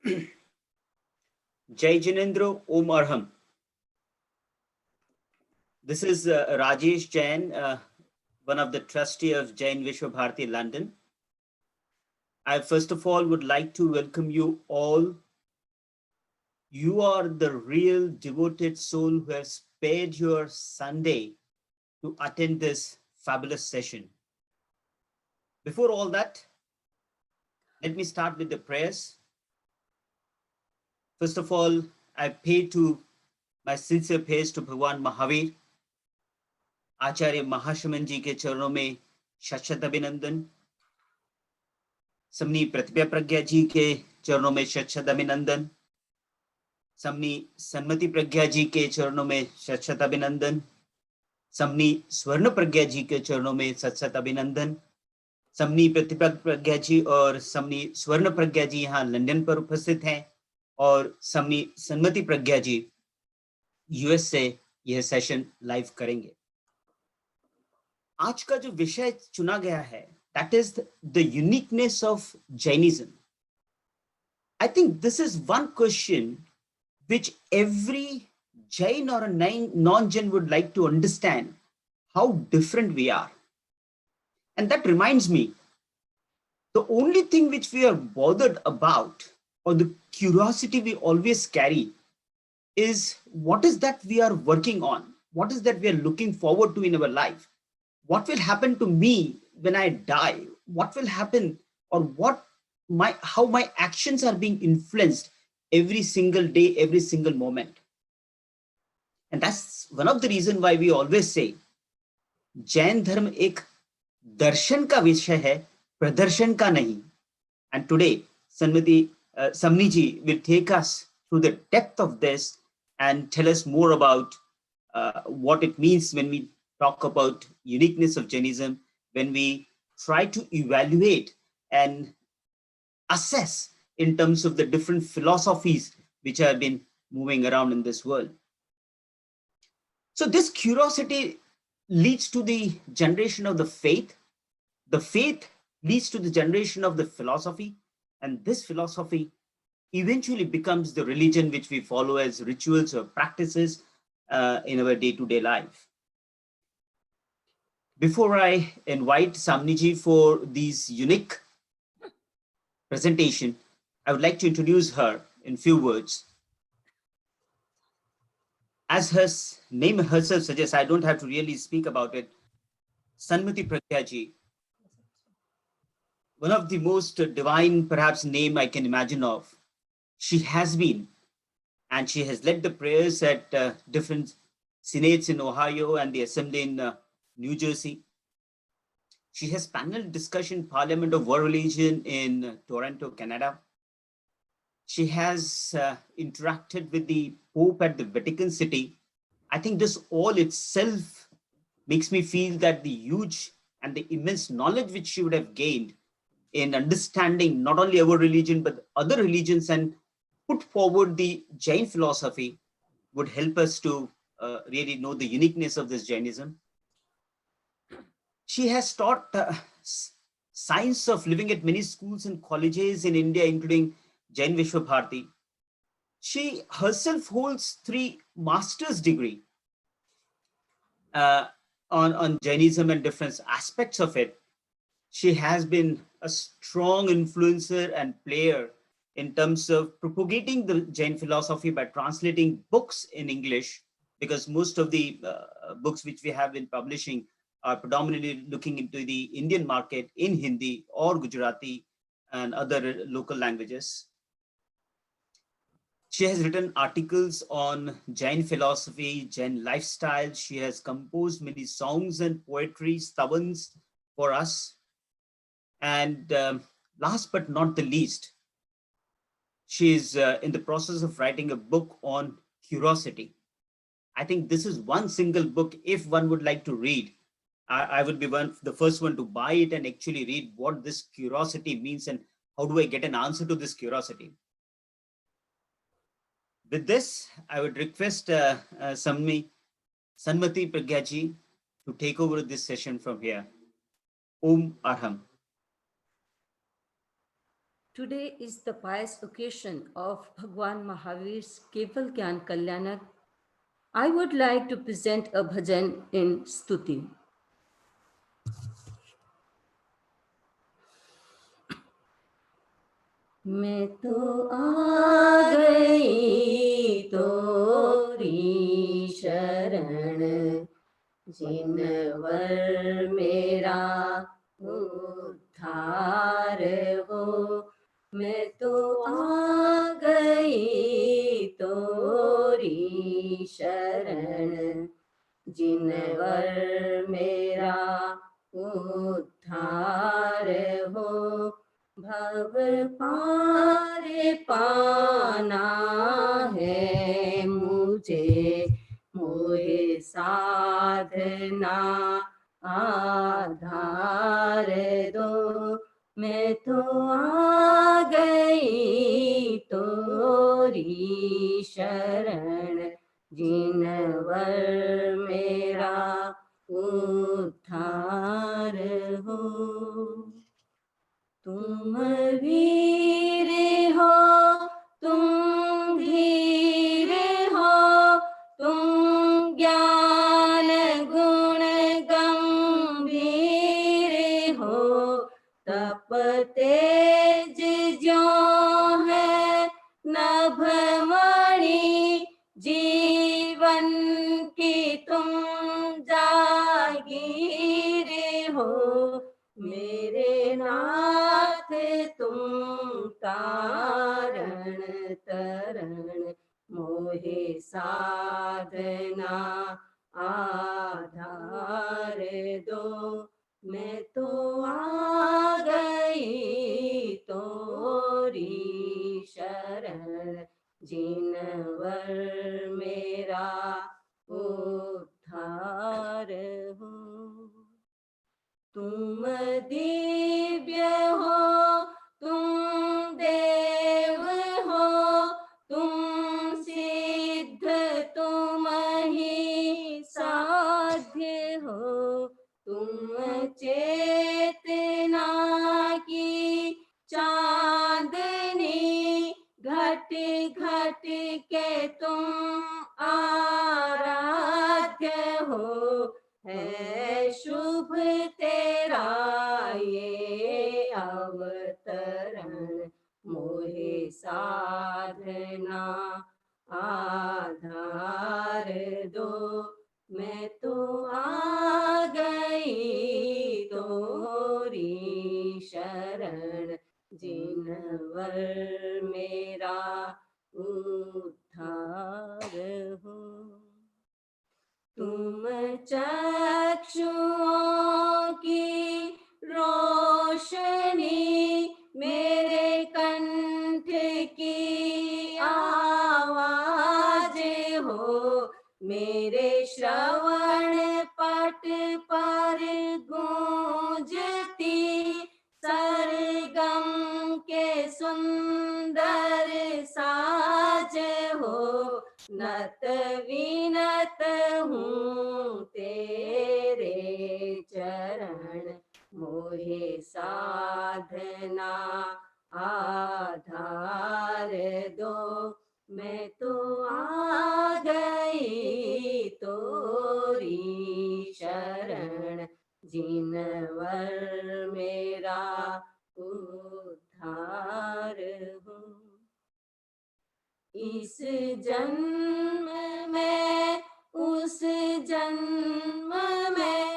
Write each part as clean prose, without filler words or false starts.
Jai Jinendra, Om Arham. This is Rajesh Jain, one of the trustee of Jain Vishwa Bharati, London. I first of all would like to welcome you all. You are the real devoted soul who has spared your Sunday to attend this fabulous session. Before all that, let me start with the prayers. First of all, I pay to my sincere prayers to Bhagwan Mahavir, आचार्य महाशमन जी के चरणों में शत अभिनंदन, समनी प्रतिभा प्रज्ञा जी के चरणों में शत अभिनंदन, समनी सन्मति प्रज्ञा जी के चरणों में शत अभिनंदन, समनी स्वर्ण प्रज्ञा जी के चरणों में शत अभिनंदन, समनी प्रतिभा प्रज्ञा जी और समनी स्वर्ण प्रज्ञा जी यहाँ लंदन पर उपस्थित हैं और समनी सन्मति प्रज्ञा जी यूएस से यह सेशन लाइव करेंगे। आज का जो विषय चुना गया है, that is the uniqueness of Jainism. I think this is one question which every Jain or a non-Jain would like to understand how different we are. And that reminds me, the only thing which we are bothered about, or the curiosity we always carry, is what is that we are working on? What is that we are looking forward to in our life? What will happen to me when I die? What will happen, or how my actions are being influenced every single day, every single moment. And that's one of the reasons why we always say, Jain Dharma ek darshan ka vishay hai, pradarshan ka nahi. And today, Samani ji will take us through the depth of this and tell us more about what it means when we talk about uniqueness of Jainism, when we try to evaluate and assess in terms of the different philosophies which have been moving around in this world. So this curiosity leads to the generation of the faith leads to the generation of the philosophy, and this philosophy eventually becomes the religion which we follow as rituals or practices in our day-to-day life. Before I invite Samani ji for this unique presentation, I would like to introduce her in few words. As her name herself suggests, I don't have to really speak about it. Sanmati Pragyaji, one of the most divine, perhaps, name I can imagine of. She has been, and she has led the prayers at different synods in Ohio and the assembly in New Jersey. She has panel discussion Parliament of World Religion in Toronto, Canada. She has interacted with the Pope at the Vatican City. I think this all itself makes me feel that the huge and the immense knowledge which she would have gained in understanding not only our religion, but other religions, and put forward the Jain philosophy would help us to really know the uniqueness of this Jainism. She has taught science of living at many schools and colleges in India, including Jain Vishwa Bharati. She herself holds 3 master's degree on Jainism and different aspects of it. She has been a strong influencer and player in terms of propagating the Jain philosophy by translating books in English, because most of the books which we have been publishing are predominantly looking into the Indian market in Hindi or Gujarati and other local languages. She has written articles on Jain philosophy, Jain lifestyle. She has composed many songs and poetry, stavans for us. And last but not the least, she is in the process of writing a book on curiosity. I think this is one single book, if one would like to read, I would be the first one to buy it and actually read what this curiosity means and how do I get an answer to this curiosity. With this, I would request Sanmati Pragyaji to take over this session from here. Om Arham. Today is the pious occasion of Bhagwan Mahavir's Keval Gyan Kalyanak. I would like to present a bhajan in Stuti. मैं तो आ गई तोरी शरण, जिनवर मेरा उद्धार हो। मैं तो आ गई तोरी शरण, जिनवर मेरा उद्धार हो। भव पार पाना है मुझे, मोहे साधना आधार दो। मैं तो आ गई तोरी शरण, जिनवर मेरा उद्धार हो। तुम वीर हो, तुम धीर हो, तुम ज्ञान गुण गंभीर हो। तप तेज जो है नभमणि, जीवन की तुम जागीर हो। मेरे नाथ तुम तारण तरण, मोहे साधना आधार दो। मैं तो आ गई तोरी शरण, जिनवर मेरा उद्धार हो। तुम दिव्य हो, तुम देव हो, तुम सिद्ध, तुम ही साध्य हो। तुम चेतना की चांदनी, घट घट के तुम आराध्य हो। है शुभ तेरा ये अवतरण, मोहे साधना आधार दो। मैं तो आ गई तोरी शरण, जिनवर मेरा उद्धार हो। तुम चक्षुओं की रोशनी, मेरे कंठ की आवाज हो। मेरे श्रवण पट पर गूंजती सरगम के सुंदर साज हो। नत विनत हूँ तेरे चरण, मोहे साधना आधार दो। मैं तो आ गई तोरी शरण, जिनवर मेरा उद्धार हो। इस जन्म में उस जन्म में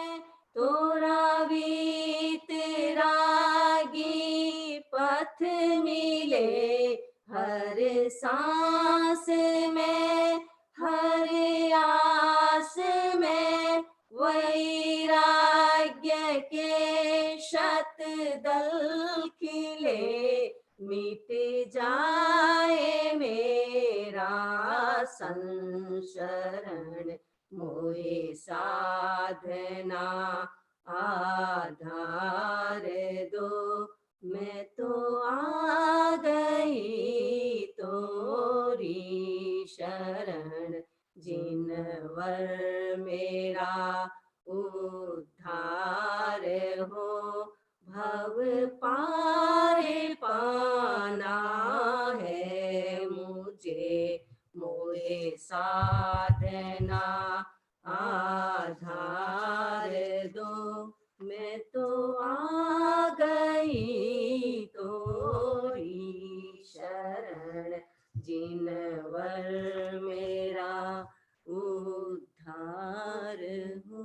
तोरा वीतरागी पथ मिले। हर सांस में, हर आस में, वैराग्य के शतदल खिले। मिट जाए मेरा संशरण, मोहे साधना आधार दो। मैं तो आ गई तोरी शरण, जिनवर मेरा उद्धार हो। भव पार पाना साधना आधार दो, मैं तो आ गई तोरी शरण, जिनवर मेरा उद्धार हो।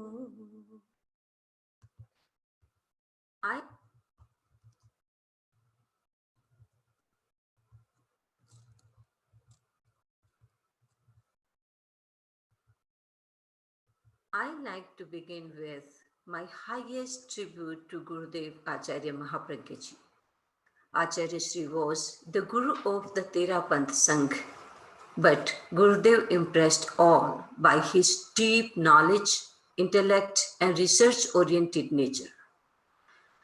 I like to begin with my highest tribute to Gurudev Acharya Mahapragyaji. Acharya Sri was the Guru of the Tera Panth Sangh, but Gurudev impressed all by his deep knowledge, intellect, and research-oriented nature.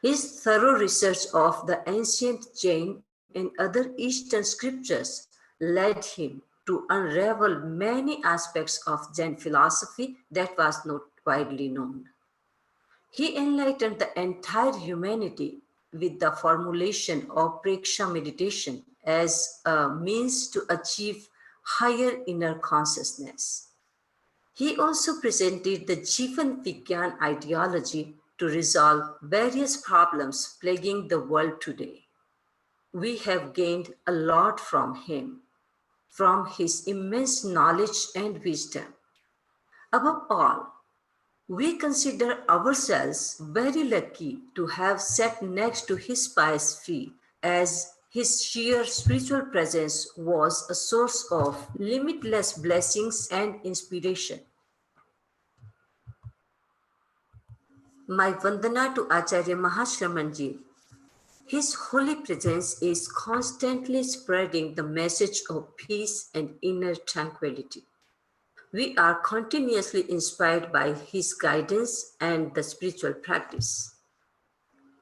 His thorough research of the ancient Jain and other Eastern scriptures led him to unravel many aspects of Jain philosophy that was not widely known. He enlightened the entire humanity with the formulation of Preksha meditation as a means to achieve higher inner consciousness. He also presented the Jivan Vigyan ideology to resolve various problems plaguing the world today. We have gained a lot from him, from his immense knowledge and wisdom. Above all, we consider ourselves very lucky to have sat next to his pious feet, as his sheer spiritual presence was a source of limitless blessings and inspiration. My Vandana to Acharya Mahashramanji. His holy presence is constantly spreading the message of peace and inner tranquility. We are continuously inspired by his guidance and the spiritual practice.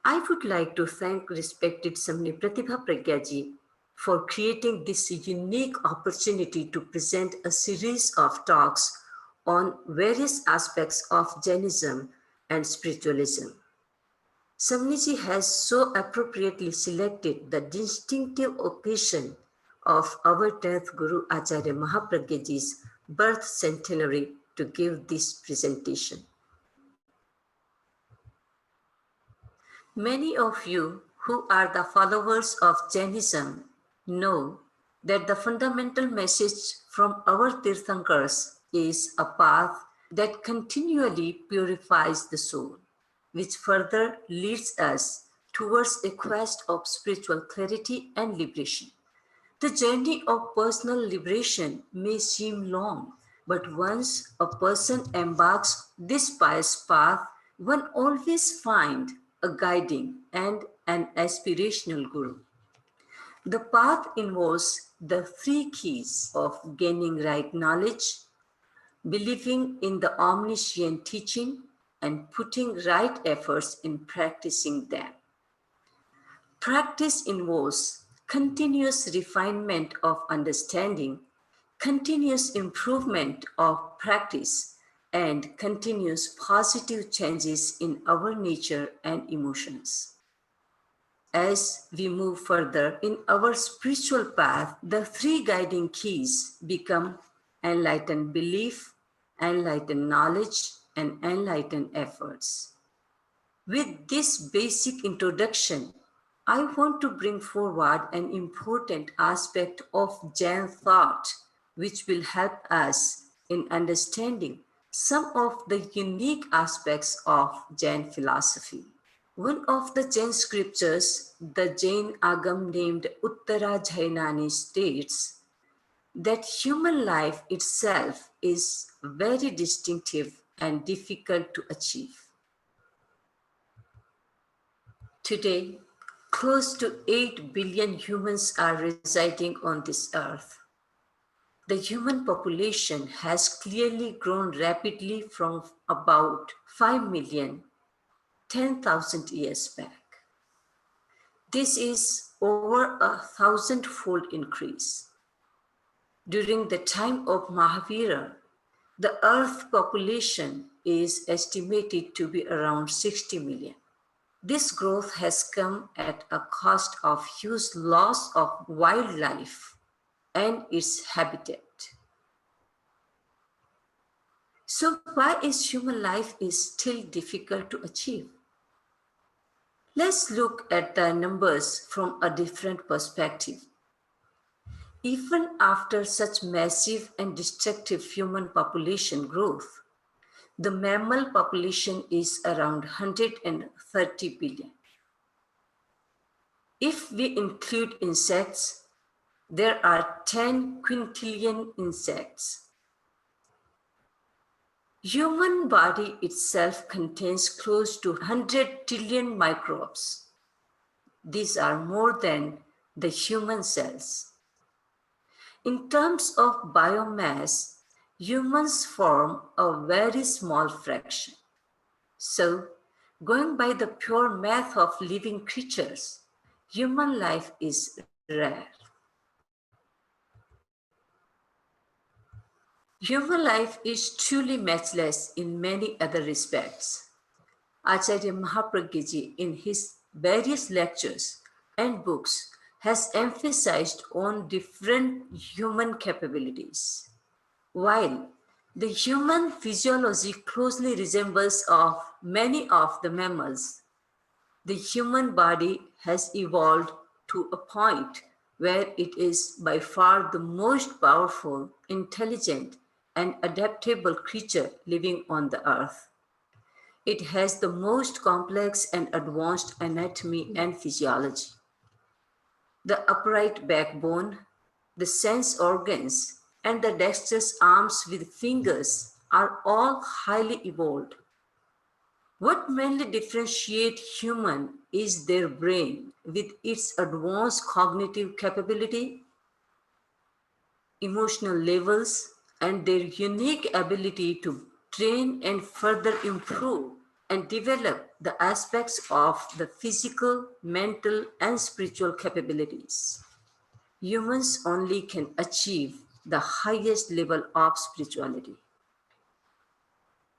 I would like to thank respected Samani Pratibha Pragyaji for creating this unique opportunity to present a series of talks on various aspects of Jainism and spiritualism. Samniji has so appropriately selected the distinctive occasion of our 10th Guru Acharya Mahapragyaji's birth centenary to give this presentation. Many of you who are the followers of Jainism know that the fundamental message from our Tirthankars is a path that continually purifies the soul, which further leads us towards a quest of spiritual clarity and liberation. The journey of personal liberation may seem long, but once a person embarks this pious path, one always finds a guiding and an aspirational guru. The path involves the three keys of gaining right knowledge, believing in the omniscient teaching, and putting right efforts in practicing them. Practice involves continuous refinement of understanding, continuous improvement of practice, and continuous positive changes in our nature and emotions. As we move further in our spiritual path, the three guiding keys become enlightened belief, enlightened knowledge, and enlightened efforts. With this basic introduction, I want to bring forward an important aspect of Jain thought, which will help us in understanding some of the unique aspects of Jain philosophy. One of the Jain scriptures, the Jain Agam named Uttara Jainani, states that human life itself is very distinctive and difficult to achieve. Today, close to 8 billion humans are residing on this earth. The human population has clearly grown rapidly from about 5 million 10,000 years back. This is over 1,000-fold increase. During the time of Mahavira, the earth population is estimated to be around 60 million. This growth has come at a cost of huge loss of wildlife and its habitat. So why is human life is still difficult to achieve? Let's look at the numbers from a different perspective. Even after such massive and destructive human population growth, the mammal population is around 130 billion. If we include insects, there are 10 quintillion insects. Human body itself contains close to 100 trillion microbes. These are more than the human cells. In terms of biomass, humans form a very small fraction. So, going by the pure math of living creatures, human life is rare. Human life is truly matchless in many other respects. Acharya Mahapragyaji, in his various lectures and books, has emphasized on different human capabilities. While the human physiology closely resembles of many of the mammals, the human body has evolved to a point where it is by far the most powerful, intelligent, and adaptable creature living on the earth. It has the most complex and advanced anatomy and physiology. The upright backbone, the sense organs, and the dexterous arms with fingers are all highly evolved. What mainly differentiates human is their brain with its advanced cognitive capability, emotional levels, and their unique ability to train and further improve and develop the aspects of the physical, mental, and spiritual capabilities. Humans only can achieve the highest level of spirituality.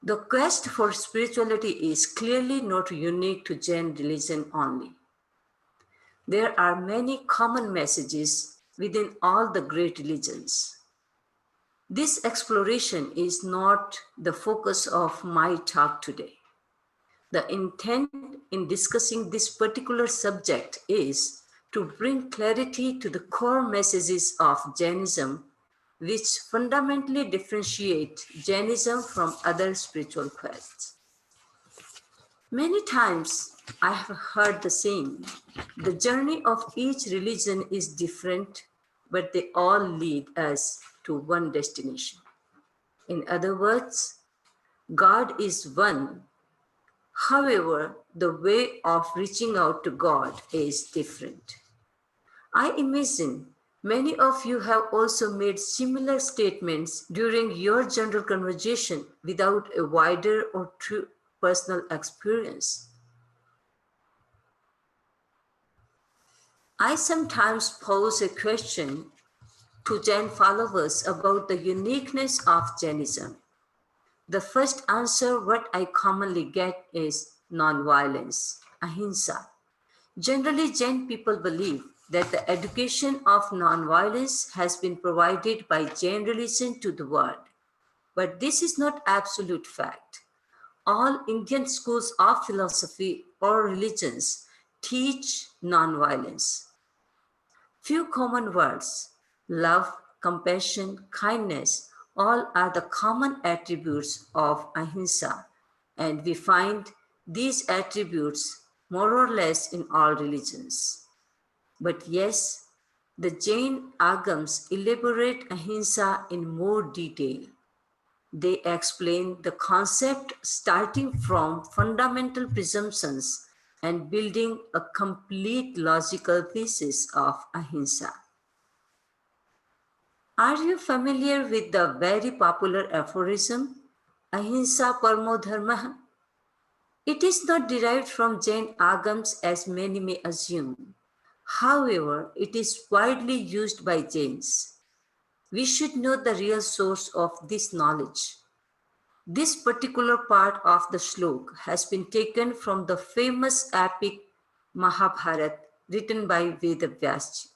The quest for spirituality is clearly not unique to Jain religion only. There are many common messages within all the great religions. This exploration is not the focus of my talk today. The intent in discussing this particular subject is to bring clarity to the core messages of Jainism, which fundamentally differentiate Jainism from other spiritual quests. Many times I have heard the saying, the journey of each religion is different, but they all lead us to one destination. In other words, God is one. However, the way of reaching out to God is different. I imagine many of you have also made similar statements during your general conversation without a wider or true personal experience. I sometimes pose a question to Jain followers about the uniqueness of Jainism. The first answer what I commonly get is non-violence, ahimsa. Generally, Jain people believe that the education of non-violence has been provided by Jain religion to the world. But this is not absolute fact. All Indian schools of philosophy or religions teach non-violence. Few common words, love, compassion, kindness, all are the common attributes of ahimsa, and we find these attributes more or less in all religions. But yes, the Jain Agams elaborate ahimsa in more detail. They explain the concept starting from fundamental presumptions and building a complete logical thesis of ahimsa. Are you familiar with the very popular aphorism, ahimsa paramo dharma? It is not derived from Jain Agams as many may assume. However, it is widely used by Jains. We should know the real source of this knowledge. This particular part of the shlok has been taken from the famous epic Mahabharata written by Vedavyasji.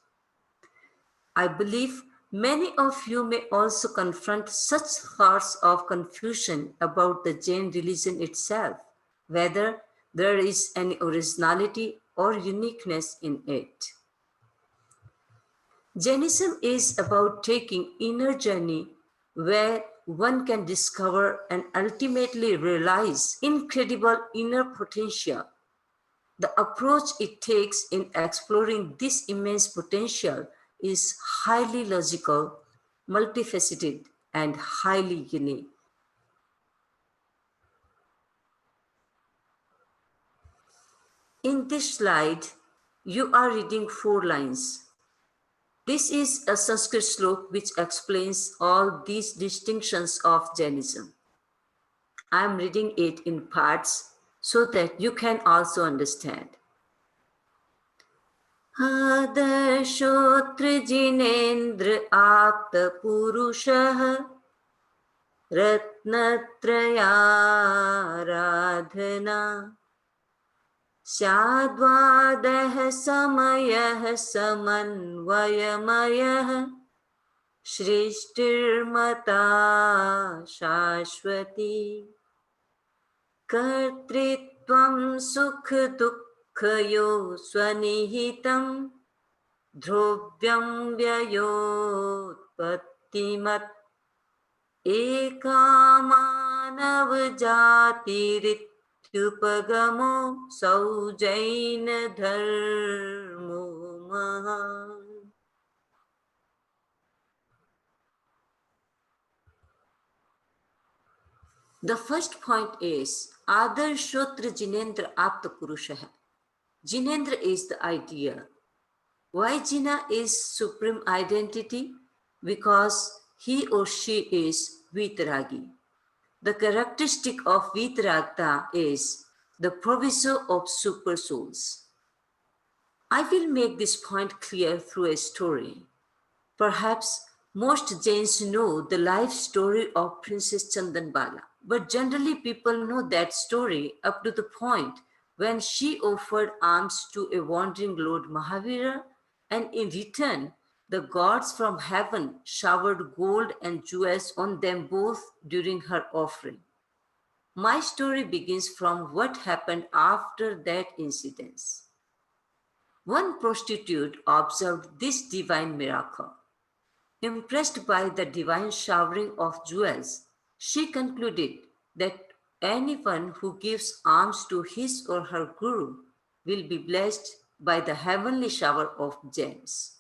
I believe Many of you may also confront such thoughts of confusion about the Jain religion itself, whether there is any originality or uniqueness in it. Jainism is about taking inner journey where one can discover and ultimately realize incredible inner potential. The approach it takes in exploring this immense potential is highly logical, multifaceted, and highly unique. In this slide, you are reading 4 lines. This is a Sanskrit slok which explains all these distinctions of Jainism. I am reading it in parts so that you can also understand. आदर्शोऽत्र Jinendra आप्तपुरुषः रत्नत्रयाराधना स्याद्वादः समयः समन्वयमयः सृष्टिर्मता शाश्वती कर्तृत्वं सुखदुःखयो स्वनिहितं ध्रुव्यं व्ययोत्पत्तिमत् एका मानवजातिरित्युपगमो सौजैनधर्मो महान्. The first point is Adarshotra Jinendra Apta Purushaha. Jinendra is the idea. Why Jina is supreme identity? Because he or she is Vitaragi. The characteristic of Vitaragta is the proviso of super souls. I will make this point clear through a story. Perhaps most Jains know the life story of Princess Chandanbala, but generally people know that story up to the point when she offered alms to a wandering Lord Mahavira, and in return, the gods from heaven showered gold and jewels on them both during her offering. My story begins from what happened after that incident. One prostitute observed this divine miracle. Impressed by the divine showering of jewels, she concluded that anyone who gives alms to his or her guru will be blessed by the heavenly shower of gems.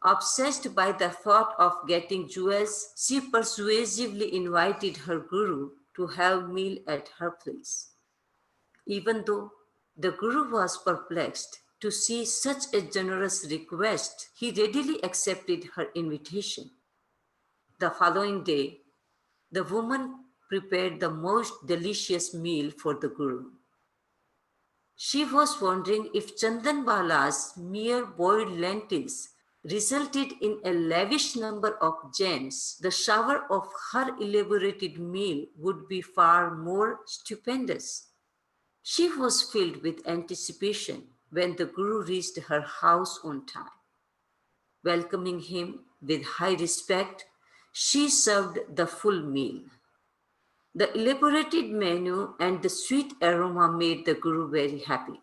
Obsessed by the thought of getting jewels, she persuasively invited her guru to have meal at her place. Even though the guru was perplexed to see such a generous request, he readily accepted her invitation. The following day, the woman prepared the most delicious meal for the guru. She was wondering if Chandanbala's mere boiled lentils resulted in a lavish number of gems, the shower of her elaborated meal would be far more stupendous. She was filled with anticipation when the Guru reached her house on time. Welcoming him with high respect, she served the full meal. The elaborated menu and the sweet aroma made the Guru very happy.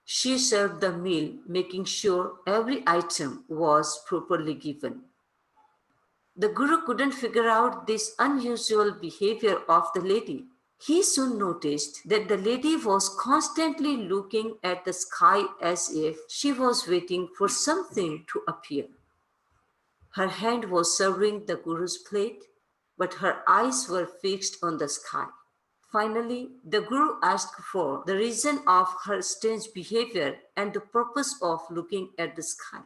She served the meal, making sure every item was properly given. The Guru couldn't figure out this unusual behavior of the lady. He soon noticed that the lady was constantly looking at the sky as if she was waiting for something to appear. Her hand was serving the Guru's plate, but her eyes were fixed on the sky. Finally, the Guru asked for the reason of her strange behavior and the purpose of looking at the sky.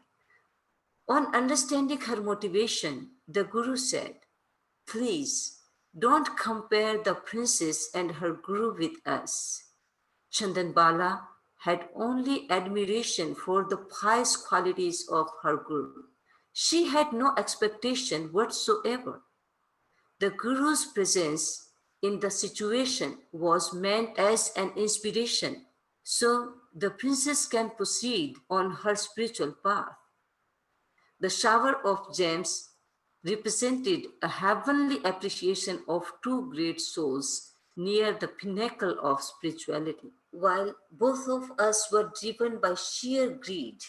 On understanding her motivation, the Guru said, "Please, don't compare the princess and her Guru with us." Chandanbala had only admiration for the pious qualities of her Guru. She had no expectation whatsoever. The Guru's presence in the situation was meant as an inspiration, so the princess can proceed on her spiritual path. The shower of gems represented a heavenly appreciation of two great souls near the pinnacle of spirituality. While both of us were driven by sheer greed,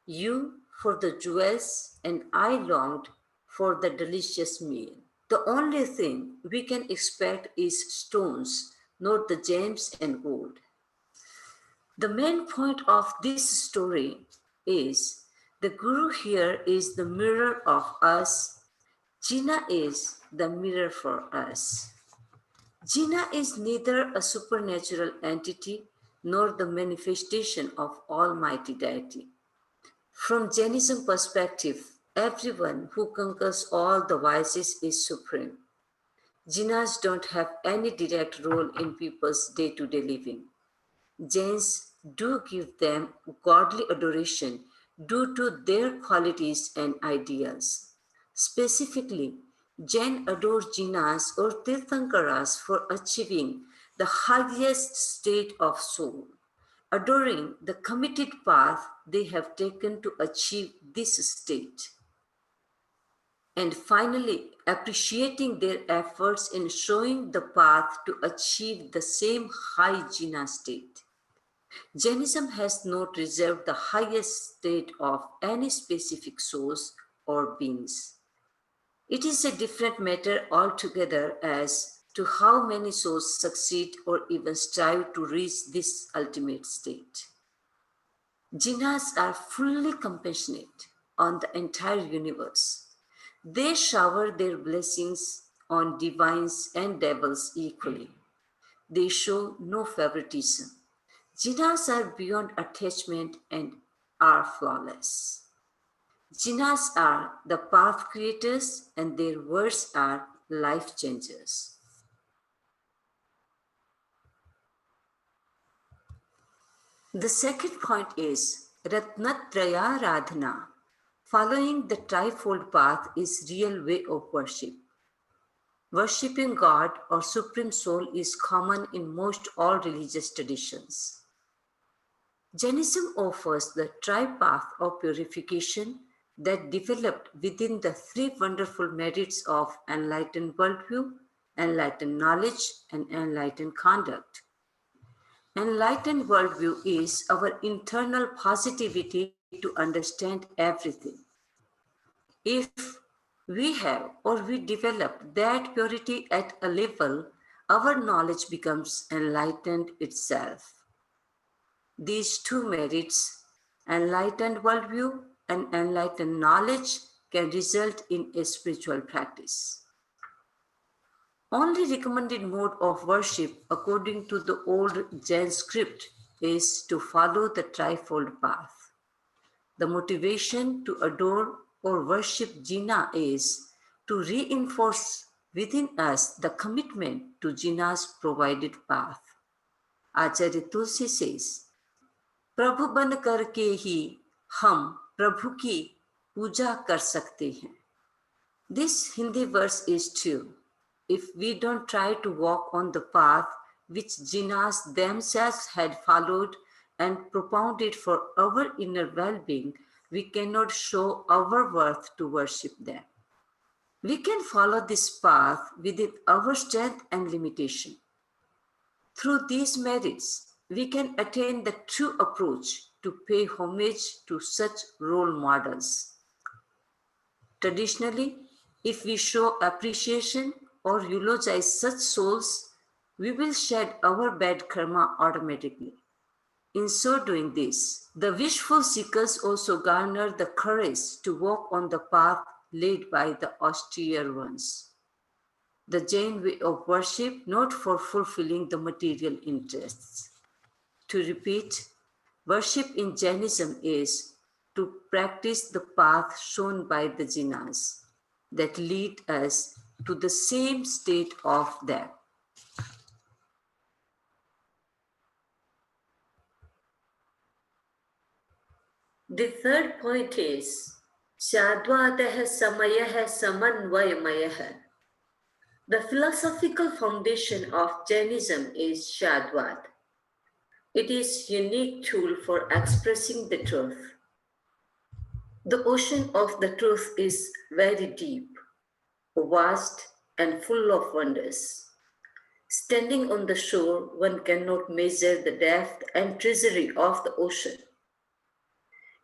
you for the jewels and I longed for the delicious meal. The only thing we can expect is stones, not the gems and gold. The main point of this story is the Guru here is the mirror of us. Jina is the mirror for us. Jina is neither a supernatural entity nor the manifestation of Almighty Deity. From Jainism perspective, everyone who conquers all the vices is supreme. Jinas don't have any direct role in people's day-to-day living. Jains do give them godly adoration due to their qualities and ideals. Specifically, Jain adore Jinas or Tirthankaras for achieving the highest state of soul, adoring the committed path they have taken to achieve this state, and finally appreciating their efforts in showing the path to achieve the same high Jina state. Jainism has not reserved the highest state of any specific souls or beings. It is a different matter altogether as to how many souls succeed or even strive to reach this ultimate state. Jinas are fully compassionate on the entire universe. They shower their blessings on divines and devils equally. They show no favoritism. Jinas are beyond attachment and are flawless. Jinas are the path creators and their words are life changers. The second point is Ratnatraya Radhana. Following the trifold path is real way of worship. Worshipping God or Supreme Soul is common in most all religious traditions. Jainism offers the tri-path of purification that developed within the three wonderful merits of enlightened worldview, enlightened knowledge, and enlightened conduct. Enlightened worldview is our internal positivity to understand everything. If we have or we develop that purity at a level, our knowledge becomes enlightened itself. These two merits, enlightened worldview and enlightened knowledge, can result in a spiritual practice. Only recommended mode of worship according to the old Jain script is to follow the trifold path. The motivation to adore or worship Jina is to reinforce within us the commitment to Jina's provided path. Acharya Tulsi says, प्रभु बन करके ही हम प्रभु की पूजा कर सकते हैं. This Hindi verse is true. If we don't try to walk on the path which Jinas themselves had followed and propounded for our inner well-being, we cannot show our worth to worship them. We can follow this path within our strength and limitation. Through these merits, we can attain the true approach to pay homage to such role models. Traditionally, if we show appreciation or eulogize such souls, we will shed our bad karma automatically. In so doing this, the wishful seekers also garner the courage to walk on the path laid by the austere ones. The Jain way of worship, not for fulfilling the material interests. To repeat, worship in Jainism is to practice the path shown by the Jinas that lead us to the same state of them. The third point is Shadvatah Samayah Samanvayamayah. The philosophical foundation of Jainism is Shadvat. It is a unique tool for expressing the truth. The ocean of the truth is very deep, vast, and full of wonders. Standing on the shore, one cannot measure the depth and treasury of the ocean.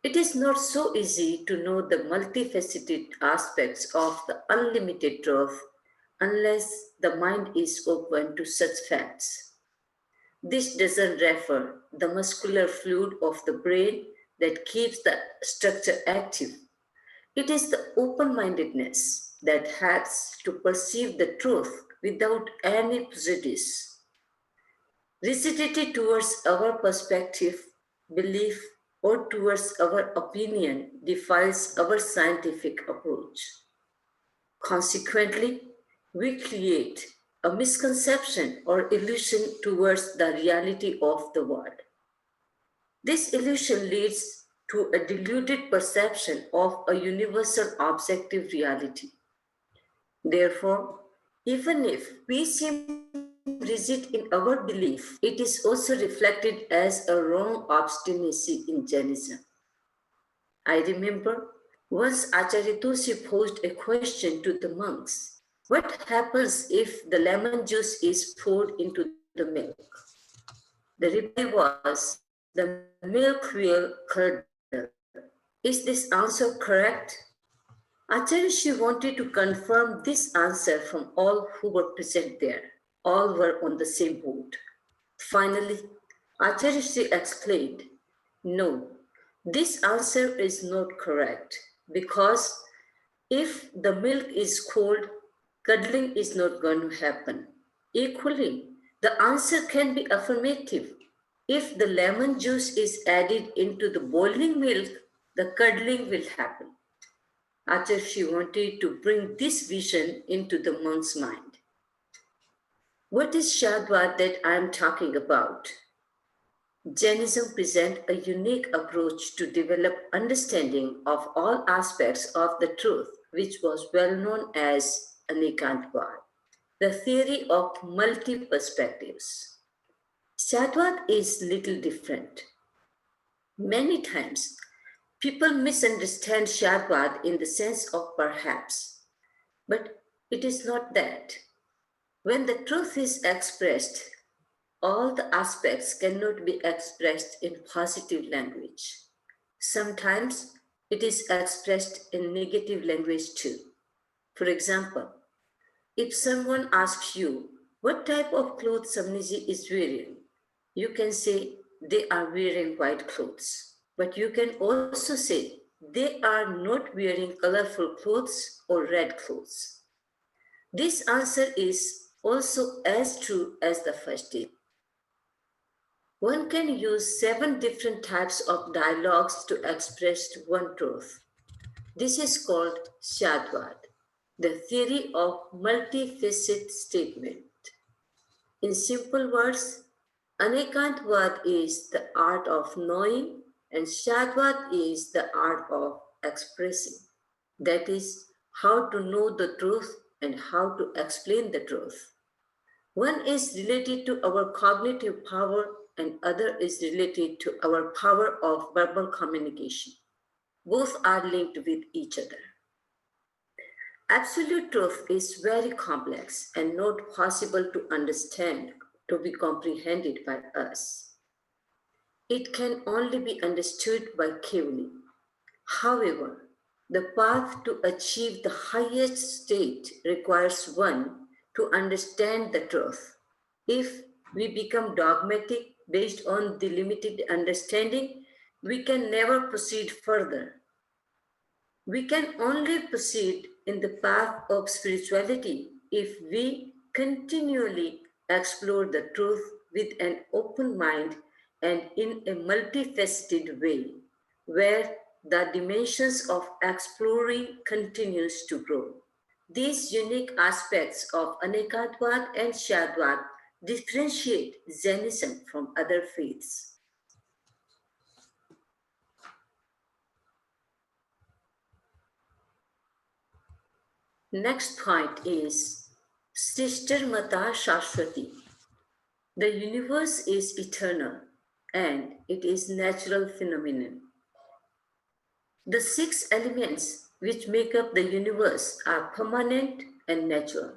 It is not so easy to know the multifaceted aspects of the unlimited truth unless the mind is open to such facts. This doesn't refer the muscular fluid of the brain that keeps the structure active. It is the open-mindedness that helps to perceive the truth without any prejudice. Rigidity towards our perspective, belief, or towards our opinion defiles our scientific approach. Consequently, we create a misconception or illusion towards the reality of the world. This illusion leads to a diluted perception of a universal objective reality. Therefore, even if we seem rigid in our belief, it is also reflected as a wrong obstinacy in Jainism. I remember once Acharya Tulsi posed a question to the monks. What happens if the lemon juice is poured into the milk? The reply was, the milk will curdle. Is this answer correct? Acharya wanted to confirm this answer from all who were present there. All were on the same boat. Finally, Acharya explained, no, this answer is not correct because if the milk is cold, cuddling is not going to happen. Equally, the answer can be affirmative. If the lemon juice is added into the boiling milk, the cuddling will happen. Acharya wanted to bring this vision into the monk's mind. What is Shadwat that I am talking about? Jainism presents a unique approach to develop understanding of all aspects of the truth, which was well known as Anekantvad, the theory of multi-perspectives. Shadwat is little different. Many times, people misunderstand Shadwat in the sense of perhaps, but it is not that. When the truth is expressed, all the aspects cannot be expressed in positive language. Sometimes it is expressed in negative language too. For example, if someone asks you what type of clothes Samniji is wearing, you can say they are wearing white clothes. But you can also say they are not wearing colorful clothes or red clothes. This answer is also as true as the first day. One can use 7 different types of dialogues to express one truth. This is called Shadwad, the theory of multifaceted statement. In simple words, Anekantvad is the art of knowing and Shadwad is the art of expressing. That is, how to know the truth and how to explain the truth. One is related to our cognitive power and other is related to our power of verbal communication. Both are linked with each other. Absolute truth is very complex and not possible to understand, to be comprehended by us. It can only be understood by Kevni. However, the path to achieve the highest state requires one to understand the truth. If we become dogmatic based on the limited understanding, we can never proceed further. We can only proceed in the path of spirituality if we continually explore the truth with an open mind and in a multifaceted way, where the dimensions of exploring continues to grow. These unique aspects of Anekatvad and Shadwad differentiate Jainism from other faiths. Next point is Sister Mata Shashwati. The universe is eternal and it is natural phenomenon. The 6 elements which make up the universe are permanent and natural.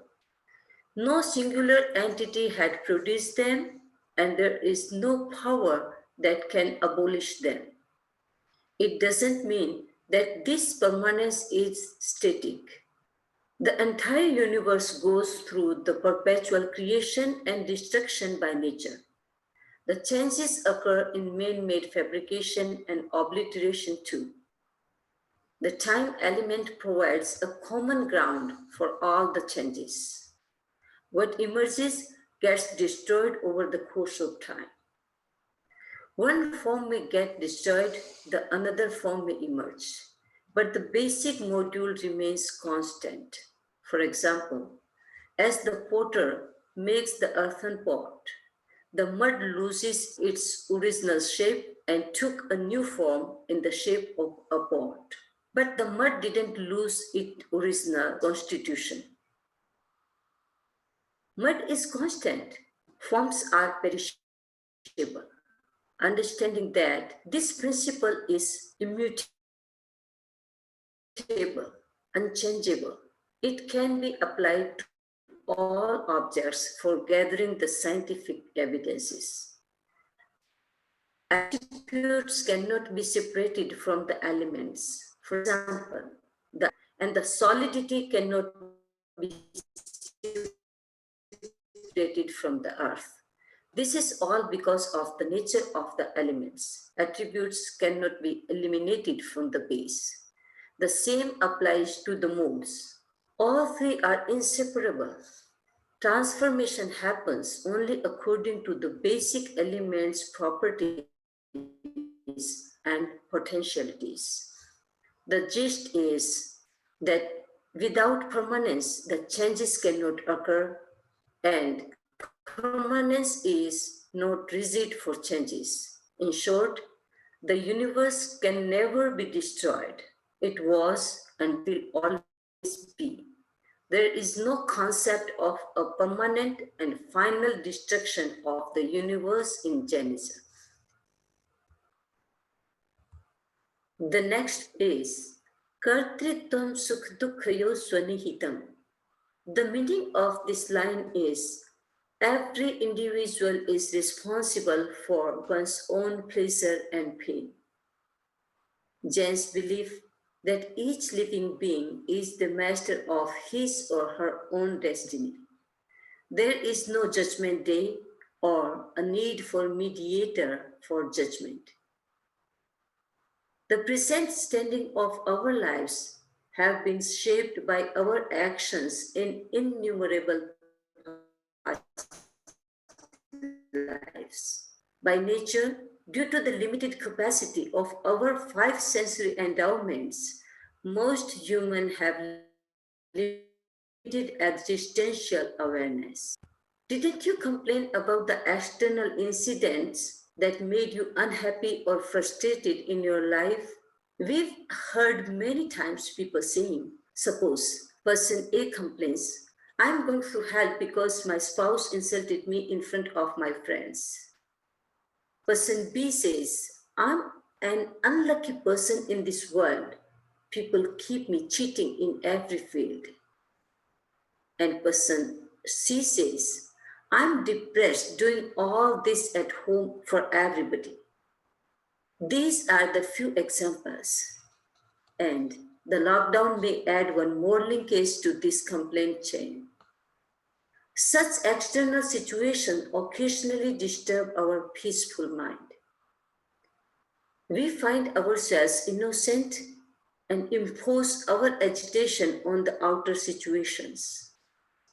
No singular entity had produced them, and there is no power that can abolish them. It doesn't mean that this permanence is static. The entire universe goes through the perpetual creation and destruction by nature. The changes occur in man-made fabrication and obliteration too. The time element provides a common ground for all the changes. What emerges gets destroyed over the course of time. One form may get destroyed, the another form may emerge, but the basic module remains constant. For example, as the potter makes the earthen pot, the mud loses its original shape and took a new form in the shape of a pot. But the mud didn't lose its original constitution. Mud is constant. Forms are perishable. Understanding that this principle is immutable, unchangeable, it can be applied to all objects for gathering the scientific evidences. Attributes cannot be separated from the elements. For example, the solidity cannot be separated from the earth. This is all because of the nature of the elements. Attributes cannot be eliminated from the base. The same applies to the modes. All three are inseparable. Transformation happens only according to the basic elements' properties and potentialities. The gist is that without permanence, the changes cannot occur, and permanence is not rigid for changes. In short, the universe can never be destroyed. It was and will always be. There is no concept of a permanent and final destruction of the universe in Jainism. The next is Kartritvam Sukh Dukhayo Swanihitam. The meaning of this line is every individual is responsible for one's own pleasure and pain. Jains believe that each living being is the master of his or her own destiny. There is no judgment day or a need for mediator for judgment. The present standing of our lives have been shaped by our actions in innumerable lives. By nature, due to the limited capacity of our 5 sensory endowments, most humans have limited existential awareness. Didn't you complain about the external incidents that made you unhappy or frustrated in your life? We've heard many times people saying, suppose person A complains, I'm going through hell because my spouse insulted me in front of my friends. Person B says, I'm an unlucky person in this world. People keep me cheating in every field. And person C says, I'm depressed doing all this at home for everybody. These are the few examples. And the lockdown may add one more linkage to this complaint chain. Such external situations occasionally disturb our peaceful mind. We find ourselves innocent and impose our agitation on the outer situations.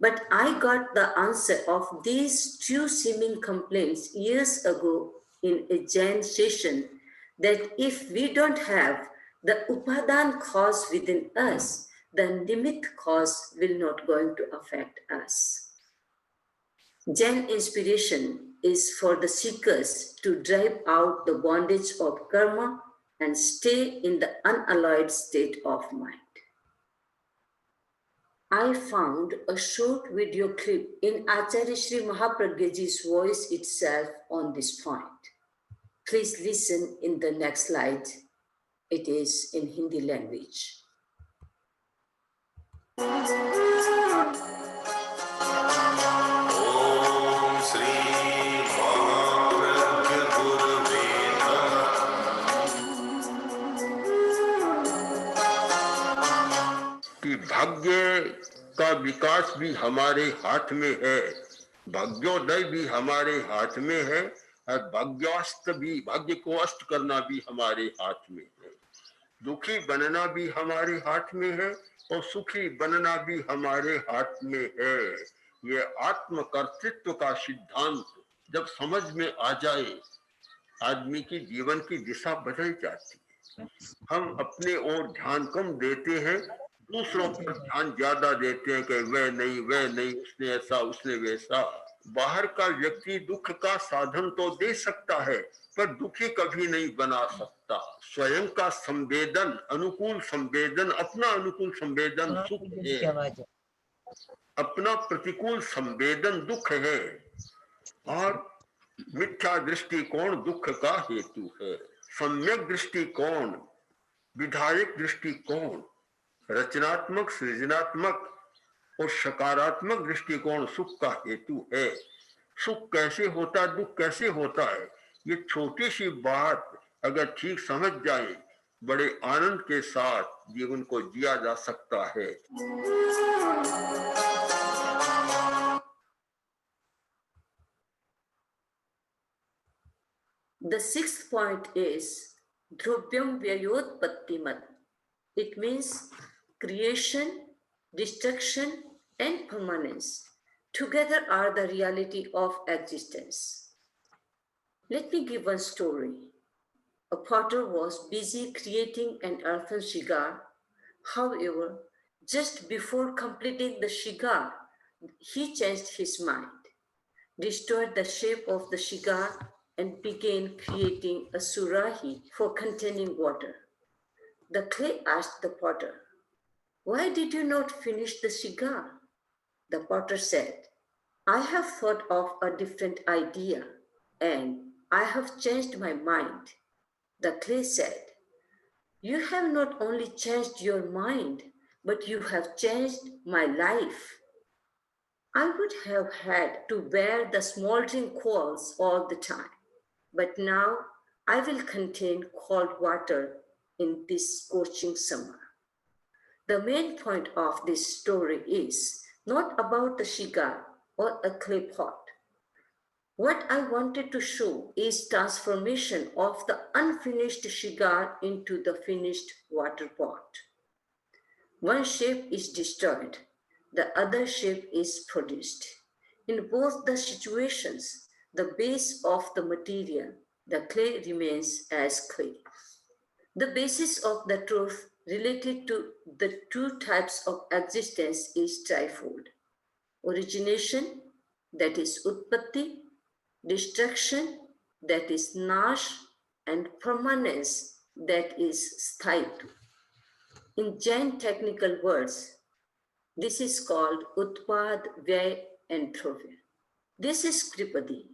But I got the answer of these two seeming complaints years ago in a Jain session, that if we don't have the upadan cause within us, the nimit cause will not going to affect us. Jain inspiration is for the seekers to drive out the bondage of karma and stay in the unalloyed state of mind. I found a short video clip in Acharya Sri Mahapragyaji's voice itself on this point. Please listen in the next slide. It is in Hindi language. कि भाग्य का विकास भी हमारे हाथ में है, भाग्योदय भी हमारे हाथ में है, और भाग्यास्त भी, भाग्य को अस्त करना भी हमारे हाथ में है। दुखी बनना भी हमारे हाथ में है और सुखी बनना भी हमारे हाथ में है। ये आत्म कर्तृत्व का सिद्धांत जब समझ में आ जाए, आदमी की जीवन की दिशा बदल जाती है। हम अपने ओर ध्यान कम देते हैं, दूसरों पर ध्यान ज्यादा देते हैं कि वह नहीं, उसने ऐसा, उसने वैसा। बाहर का व्यक्ति दुख का साधन तो दे सकता है, पर दुखी कभी नहीं बना सकता। स्वयं का संवेदन, अनुकूल संवेदन, अपना अनुकूल संवेदन सुख है, अपना प्रतिकूल संवेदन दुख है, और मिथ्या दृष्टिकोण दुख का हेतु है। सम्यक दृष्टिकोण, विधायक दृष्टिकोण, रचनात्मक, सृजनात्मक और सकारात्मक दृष्टिकोण सुख का हेतु है। सुख कैसे होता है, दुख कैसे होता है, ये छोटी सी बात अगर ठीक समझ जाए, बड़े आनंद के साथ जीवन को जिया जा सकता है। The sixth point is Dhruvyam Vyayotpattimat. It means creation, destruction, and permanence together are the reality of existence. Let me give one story. A potter was busy creating an earthen shigar. However, just before completing the shigar, he changed his mind, destroyed the shape of the shigar, and began creating a surahi for containing water. The clay asked the potter, "Why did you not finish the shigar?" The potter said, "I have thought of a different idea and I have changed my mind." The clay said, "You have not only changed your mind, but you have changed my life. I would have had to bear the smoldering coals all the time, but now I will contain cold water in this scorching summer." The main point of this story is not about the shigar or a clay pot. What I wanted to show is transformation of the unfinished shigar into the finished water pot. One shape is destroyed, the other shape is produced. In both the situations, the base of the material, the clay, remains as clay. The basis of the truth related to the two types of existence is trifold: origination, that is utpatti; destruction, that is nash; and permanence, that is sthayitva. In Jain technical words, this is called utpad, vyay, and dhruvya. This is Tri-padi.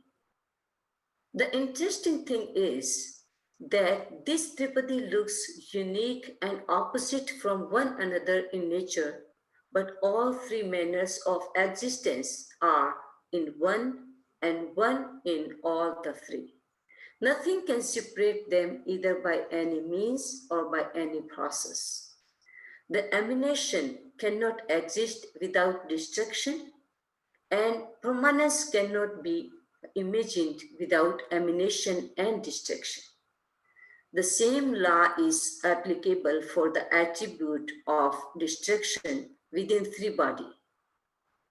The interesting thing is that this Tri-padi looks unique and opposite from one another in nature, but all three manners of existence are in one and one in all the three. Nothing can separate them either by any means or by any process. The emanation cannot exist without destruction, and permanence cannot be imagined without emanation and destruction. The same law is applicable for the attribute of destruction within three body.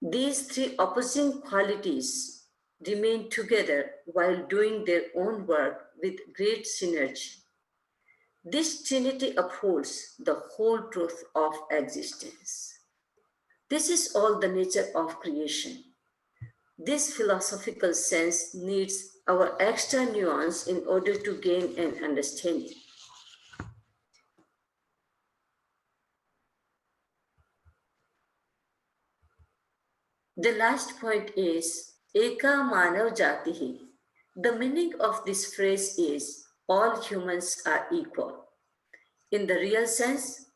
These three opposing qualities remain together while doing their own work with great synergy. This trinity upholds the whole truth of existence. This is all the nature of creation. This philosophical sense needs our extra nuance in order to gain an understanding. The last point is Eka Manav Jatihi. The meaning of this phrase is all humans are equal. In the real sense,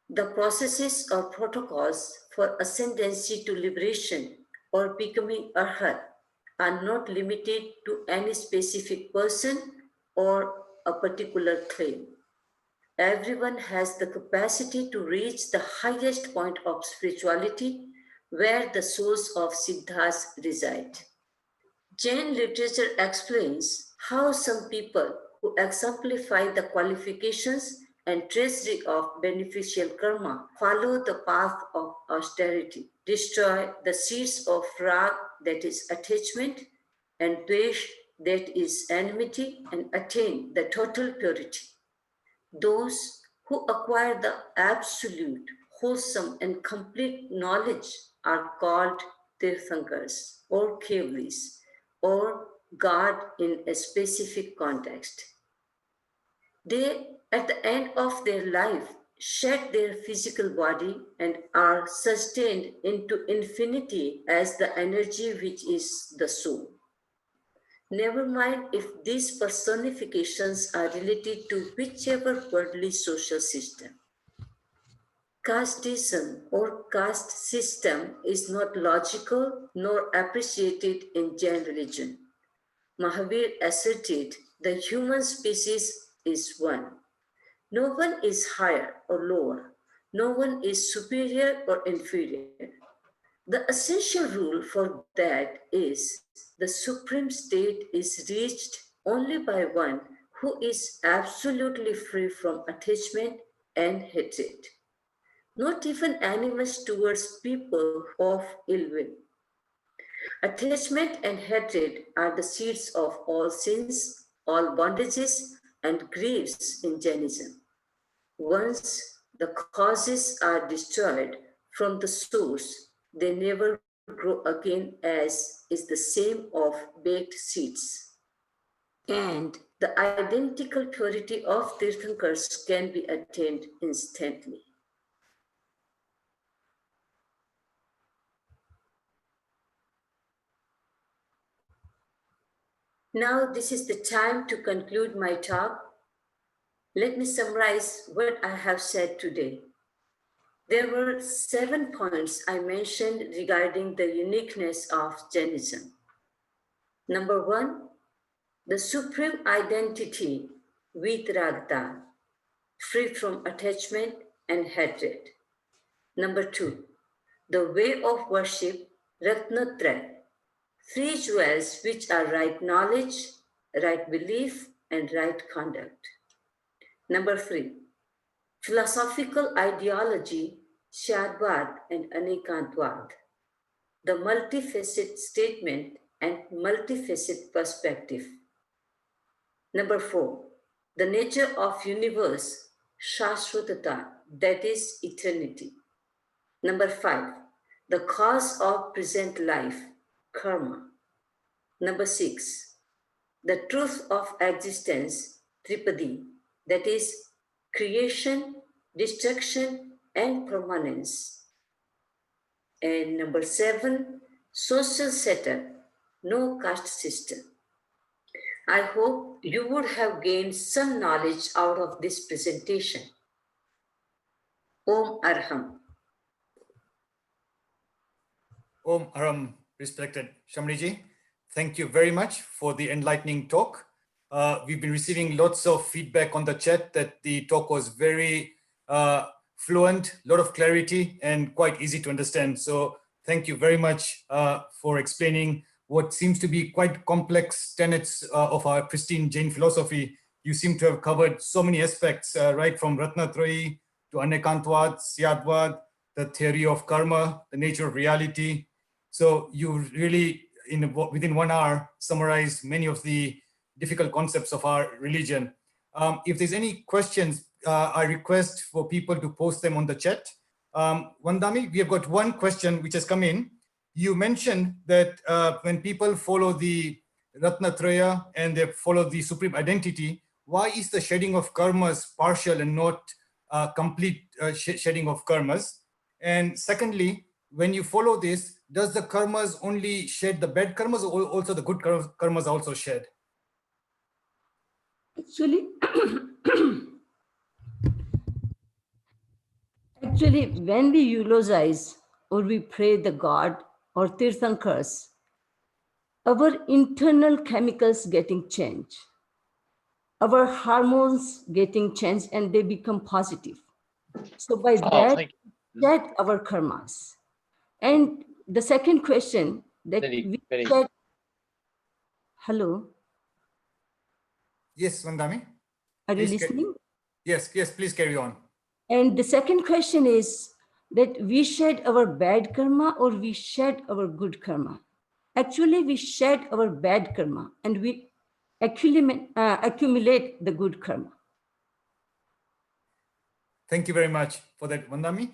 the processes or protocols for ascendancy to liberation or becoming arhat are not limited to any specific person or a particular claim. Everyone has the capacity to reach the highest point of spirituality where the souls of Siddhas reside. Jain literature explains how some people who exemplify the qualifications and treasury of beneficial karma follow the path of austerity, destroy the seeds of rag, that is attachment, and dvesh, that is enmity, and attain the total purity. Those who acquire the absolute, wholesome, and complete knowledge are called Tirthankars or Kevlis, or God in a specific context. They, at the end of their life, shed their physical body and are sustained into infinity as the energy which is the soul. Never mind if these personifications are related to whichever worldly social system. Casteism or caste system is not logical nor appreciated in Jain religion. Mahavir asserted the human species is one. No one is higher or lower. No one is superior or inferior. The essential rule for that is the supreme state is reached only by one who is absolutely free from attachment and hatred, not even animus towards people of ill will. Attachment and hatred are the seeds of all sins, all bondages, and griefs in Jainism. Once the causes are destroyed from the source, they never grow again, as is the same of baked seeds. And the identical purity of Tirthankars can be attained instantly. Now, this is the time to conclude my talk. Let me summarize what I have said today. There were 7 points I mentioned regarding the uniqueness of Jainism. Number 1, the supreme identity, Vitragta, free from attachment and hatred. Number 2, the way of worship, Ratnatra, 3 jewels which are right knowledge, right belief, and right conduct. Number 3, philosophical ideology, Shadvad and Anikantvad, the multifaceted statement and multifaceted perspective. Number 4, the nature of universe, Shashvatata, that is eternity. Number 5, the cause of present life, karma. Number 6, the truth of existence, Tri-padi, that is creation, destruction, and permanence. And number 7, social setup, no caste system. I hope you would have gained some knowledge out of this presentation. Om Arham. Om Aram, respected Shamriji. Thank you very much for the enlightening talk. We've been receiving lots of feedback on the chat that the talk was very fluent, a lot of clarity, and quite easy to understand. So thank you very much for explaining what seems to be quite complex tenets of our pristine Jain philosophy. You seem to have covered so many aspects, right from Ratnatrayi to Anekantvad, Syadvad, the theory of karma, the nature of reality. So you really, within 1 hour, summarized many of the difficult concepts of our religion. If there's any questions, I request for people to post them on the chat. Vandami, we have got one question which has come in. You mentioned that when people follow the Ratnatraya and they follow the supreme identity, why is the shedding of karmas partial and not complete shedding of karmas? And secondly, when you follow this, does the karmas only shed the bad karmas, or also the good karmas also shed? Actually, Actually, when we eulogize or we pray the god or Tirthankars, our internal chemicals getting changed, our hormones getting changed, and they become positive. So by Oh, that, thank shed our karmas. And the second question that we shed, hello, Yes, Vandami. are you Please listening? Yes, please carry on. And the second question is that we shed our bad karma or we shed our good karma. Actually, we shed our bad karma and we accumulate the good karma. Thank you very much for that, Vandami.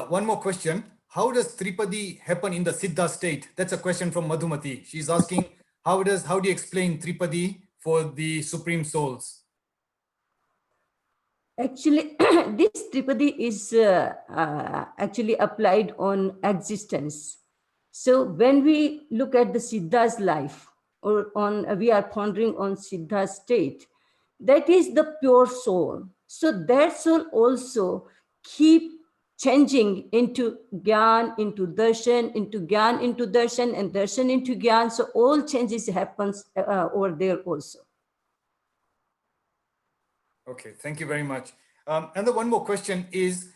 One more question. How does Tri-padi happen in the Siddha state? That's a question from Madhumati. She's asking, how do you explain Tri-padi for the Supreme Souls? Actually, this tripadi is actually applied on existence. So when we look at the Siddha's life, or we are pondering on Siddha's state, that is the pure soul. So that soul also keep changing into Gyan, into Darshan, into Gyan, into Darshan, and Darshan into Gyan. So all changes happens over there also. Okay, thank you very much. And the one more question is,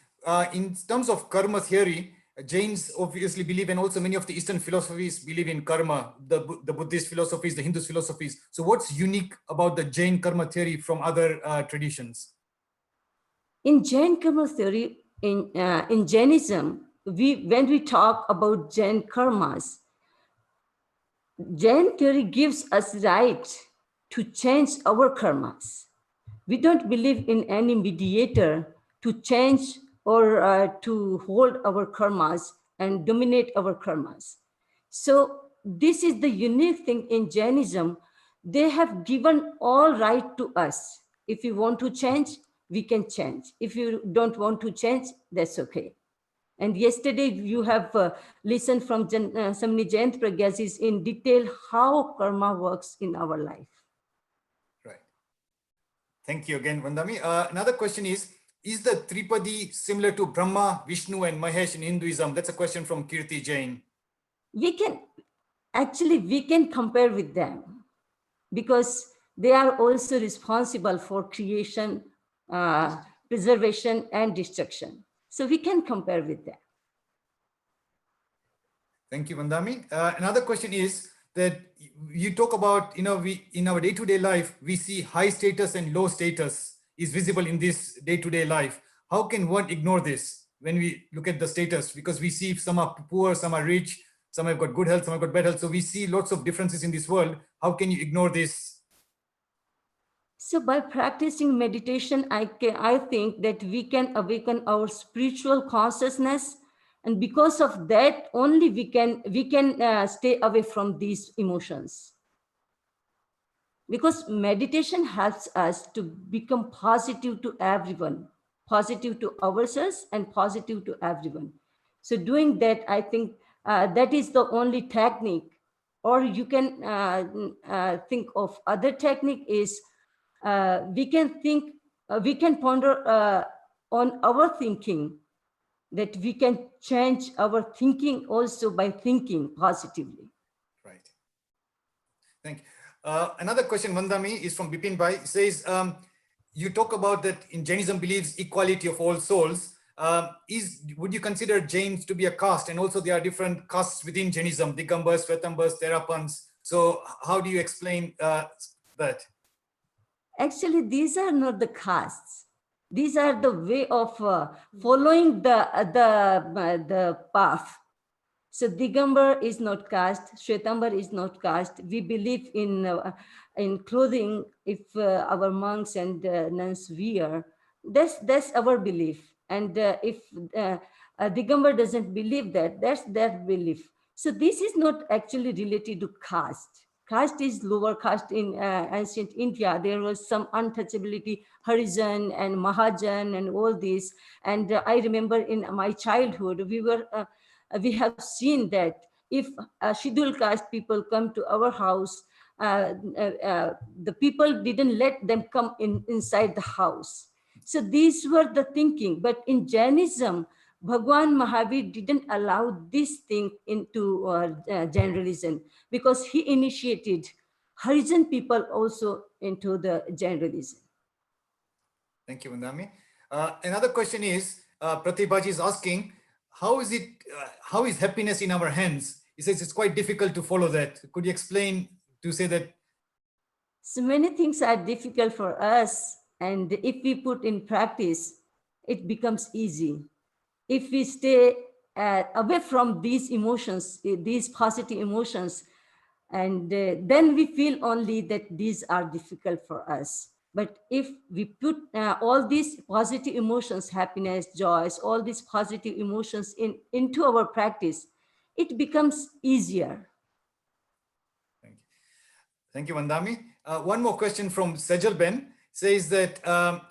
in terms of karma theory, Jains obviously believe, and also many of the Eastern philosophies believe in karma, the Buddhist philosophies, the Hindu philosophies. So what's unique about the Jain karma theory from other traditions? In Jain karma theory, in Jainism, when we talk about Jain karmas, Jain theory gives us right to change our karmas. We don't believe in any mediator to change or to hold our karmas and dominate our karmas. So this is the unique thing in Jainism. They have given all right to us. If you want to change, we can change. If you don't want to change, that's okay. And yesterday you have listened from Samani Jayant Pragyaji in detail how karma works in our life. Right. Thank you again, Vandami. Another question is the Tripadi similar to Brahma, Vishnu, and Mahesh in Hinduism? That's a question from Kirti Jain. We can compare with them because they are also responsible for creation, preservation, and destruction. So we can compare with them. Thank you, Vandami. Another question is that you talk about, we in our day-to-day life, we see high status and low status is visible in this day-to-day life. How can one ignore this when we look at the status? Because we see some are poor, some are rich, some have got good health, some have got bad health. So we see lots of differences in this world. How can you ignore this? So by practicing meditation, I think that we can awaken our spiritual consciousness, and because of that only we can stay away from these emotions. Because meditation helps us to become positive to everyone, positive to ourselves and positive to everyone. So doing that, I think that is the only technique. Or you can think of other technique is we can ponder on our thinking, that we can change our thinking also by thinking positively. Right. Thank you. Another question, Vandami, is from Bipin Bhai. It says, you talk about that in Jainism believes equality of all souls. Would you consider Jains to be a caste? And also there are different castes within Jainism, Digambas, Svetambas, Therapans. So how do you explain that? Actually, these are not the castes. These are the way of following the path. So Digambar is not caste, Shwetambar is not caste. We believe in clothing. If our monks and nuns wear, that's our belief. And if Digambar doesn't believe that, that's their belief. So this is not actually related to caste. Caste is lower caste in ancient India. There was some untouchability, Harijan and Mahajan and all this. And I remember in my childhood, we have seen that if scheduled caste people come to our house, the people didn't let them come inside the house. So these were the thinking. But in Jainism, Bhagwan Mahavir didn't allow this thing into Jain religion, because he initiated Harijan people also into the Jain religion. Thank you, Vandami. Another question is, Pratibhaji is asking, how is happiness in our hands? He says it's quite difficult to follow that. Could you explain to say that? So many things are difficult for us, and if we put in practice, it becomes easy. If we stay away from these emotions, these positive emotions, and then we feel only that these are difficult for us. But if we put all these positive emotions, happiness, joys, all these positive emotions into our practice, it becomes easier. Thank you, Vandami. One more question from Sejal Ben says that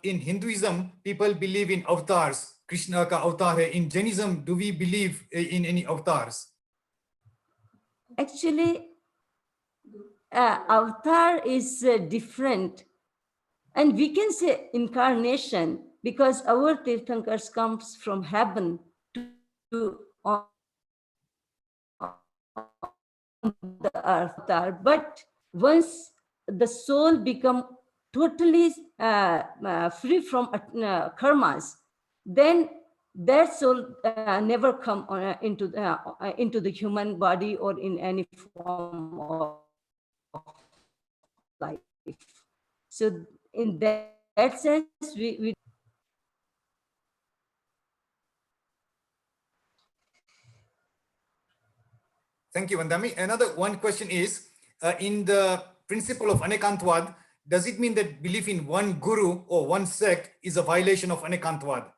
in Hinduism, people believe in avatars. Krishna ka avatar hai. In Jainism, do we believe in any avatars? Actually, avatar is different. And we can say incarnation because our Tirthankars comes from heaven to on the earth. But once the soul become totally free from karmas, then that soul never come into the human body or in any form of life. So in that sense, we Thank you, Vandami. Another one question is, in the principle of Anekantwad, does it mean that belief in one guru or one sect is a violation of Anekantwad?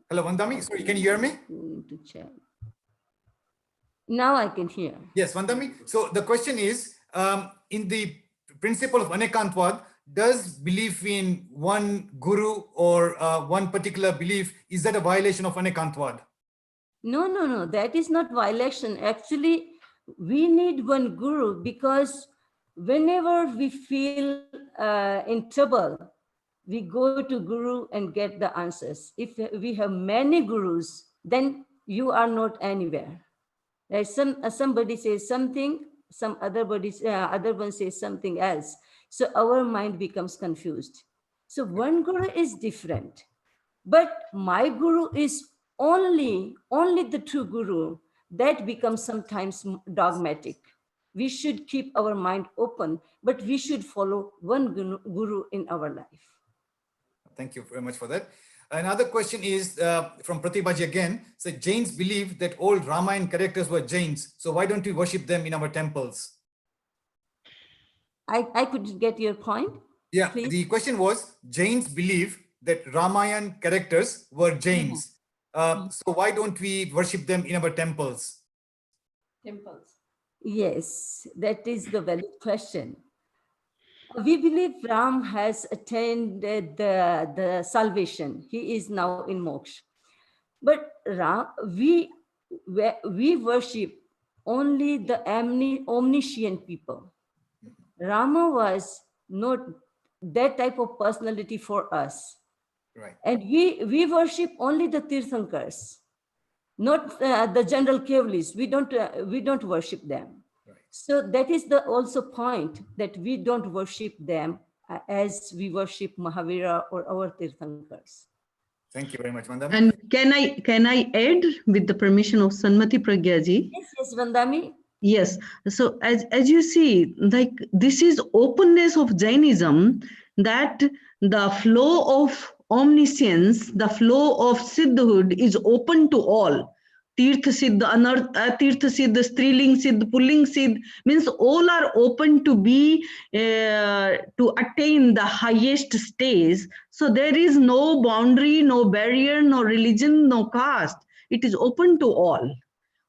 Hello, Vandami. Sorry, can you hear me? to check. Now I can hear. Yes, Vandami. So the question is, in the principle of Anekantwad, does belief in one guru or one particular belief, is that a violation of Anekantwad? No. That is not violation. Actually, we need one guru because whenever we feel in trouble, we go to guru and get the answers. If we have many gurus, then you are not anywhere. Right? Somebody says something, some other one says something else. So our mind becomes confused. So one guru is different, but my guru is only the true guru. That becomes sometimes dogmatic. We should keep our mind open, but we should follow one guru in our life. Thank you very much for that. Another question is from Pratibhaji again. So Jains believe that all Ramayana characters were Jains. So why don't we worship them in our temples? I couldn't get your point. Yeah, please. The question was, Jains believe that Ramayana characters were Jains. So why don't we worship them in our temples? Yes, that is the valid question. We believe Ram has attained the salvation. He is now in moksha. But we worship only the omniscient people. Rama was not that type of personality for us. Right. And we worship only the Tirthankars, not the general Kevalis. We don't worship them. Right. So that is the also point, that we don't worship them as we worship Mahavira or our Tirthankars. Thank you very much, Vandami. And can I add, with the permission of Sanmati Pragyaji? Yes, Vandami. Yes. So as you see, like, this is openness of Jainism, that the flow of omniscience, the flow of Siddhahood is open to all. Tirtha Siddha, Tirtha Siddha, Striling Siddha, Pulling Siddha, means all are open to be, to attain the highest stage. So there is no boundary, no barrier, no religion, no caste. It is open to all.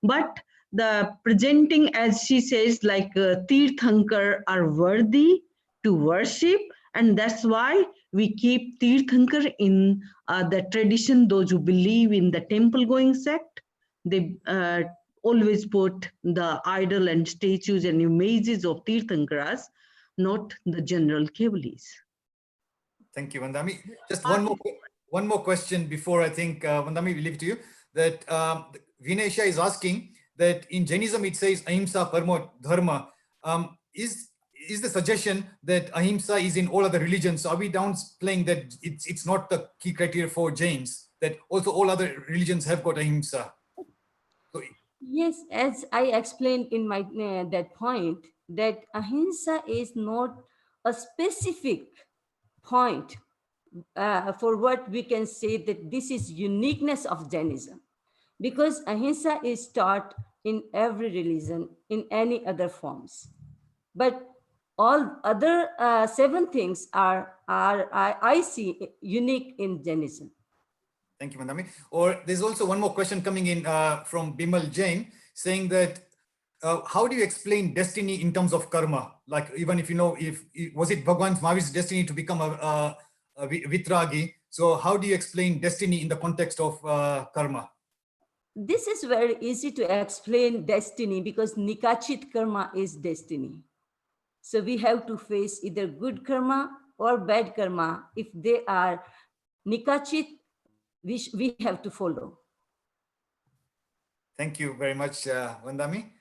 But the presenting, as she says, like Tirthankar are worthy to worship, and that's why we keep Tirthankar in the tradition. Those who believe in the temple-going sect, they always put the idol and statues and images of Tirthankaras, not the general Kevalis. Thank you, Vandami. Just one more question before I think, Vandami, we leave it to you. That Vinesha is asking that in Jainism it says ahimsa paramo dharma. Is the suggestion that ahimsa is in all other religions? So are we downplaying that it's not the key criteria for Jains, that also all other religions have got ahimsa? So, yes, as I explained in my that point, that ahimsa is not a specific point for what we can say that this is uniqueness of Jainism, because ahimsa is taught in every religion in any other forms, but all other 7 things are I see unique in Jainism. Thank you, Vandami. Or there's also one more question coming in from Bimal Jain saying that how do you explain destiny in terms of karma? Like, even if you know, if was it Bhagwan Mahavir's destiny to become a Vitragi? So how do you explain destiny in the context of karma? This is very easy to explain destiny, because Nikachit karma is destiny. So we have to face either good karma or bad karma. If they are Nikachit, we have to follow. Thank you very much, Vandami.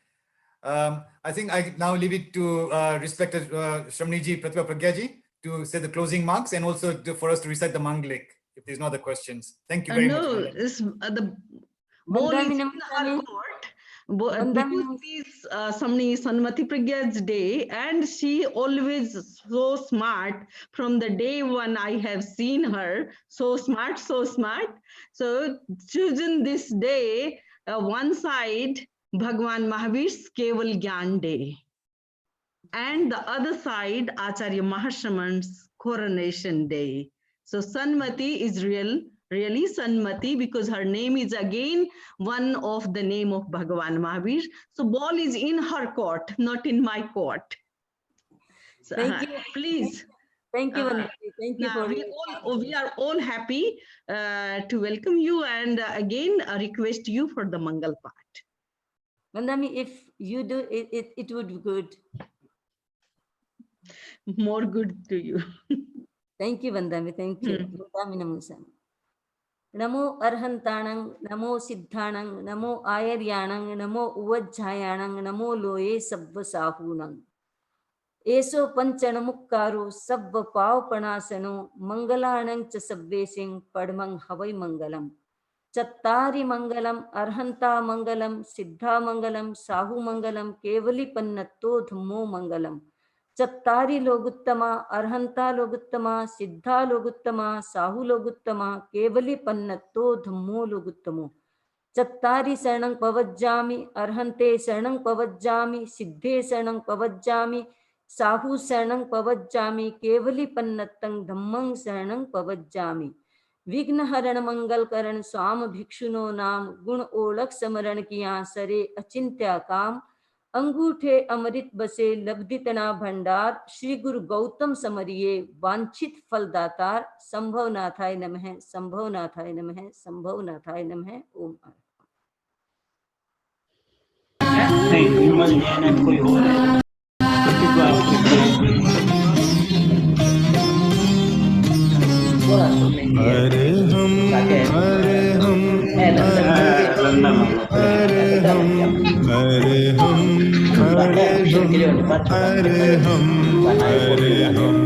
I think I now leave it to respected Shramniji Pratibha Pragyaji to say the closing marks, and also for us to recite the Manglik if there's no other questions. Thank you very much. No, the ball is in her court. Because it is Sanmati Pragya's day, and she always so smart. From the day one I have seen her, so smart, so smart. So choosing this day, one side Bhagwan Mahavir's Keval Gyan Day, and the other side Acharya Mahashraman's Coronation Day. So Sanmati is really Sanmati, because her name is again one of the name of Bhagwan Mahavir. So ball is in her court, not in my court. So, thank you. Please. Thank you, Vandami. Thank you for we are all happy to welcome you, and again request you for the Mangal part. Vandami, if you do it, it would be good. More good to you. Thank you, Vandami. Thank you. Vandami Namusam. Namo Arhantanang, Namo Siddhanang, Namo Ayaryanang, Namo Uvajjayanang, Namo Loye Sabba Sahunang. Eso Panchanamukkaru, Sabba Pav Panasano, Mangalanang Chasabesing, Padmang Havai Mangalam. Chattari Mangalam, Arhanta Mangalam, Siddha Mangalam, Sahu Mangalam, Kevali Pannatto Dhummo Mangalam. Chattari Loguttama, Arhanta Loguttama, Siddha Loguttama, Sahu Loguttama, Kevali Pannatto Dhummo Loguttamo. Chattari Saranang Pavajjami, Arhante Saranang Pavajjami, Siddhe Saranang Pavajjami, Sahu Saranang Pavajjami, Kevali Pannattang Dhammang Saranang Pavajjami. विघ्न हरण मंगल करण स्वाम भिक्षुनो नाम गुण ओळख समरण किया सरे अचिंत्य काम अंगूठे अमृत बसे लब्धितना भंडार श्री गुरु गौतम समरिये वांछित फलदातार संभव नाथाय नमः संभव नाथाय नमः संभव नाथाय नमः ओम हरे हम हरे हम हरे हम हरे हम हरे हम हरे हम हरे हम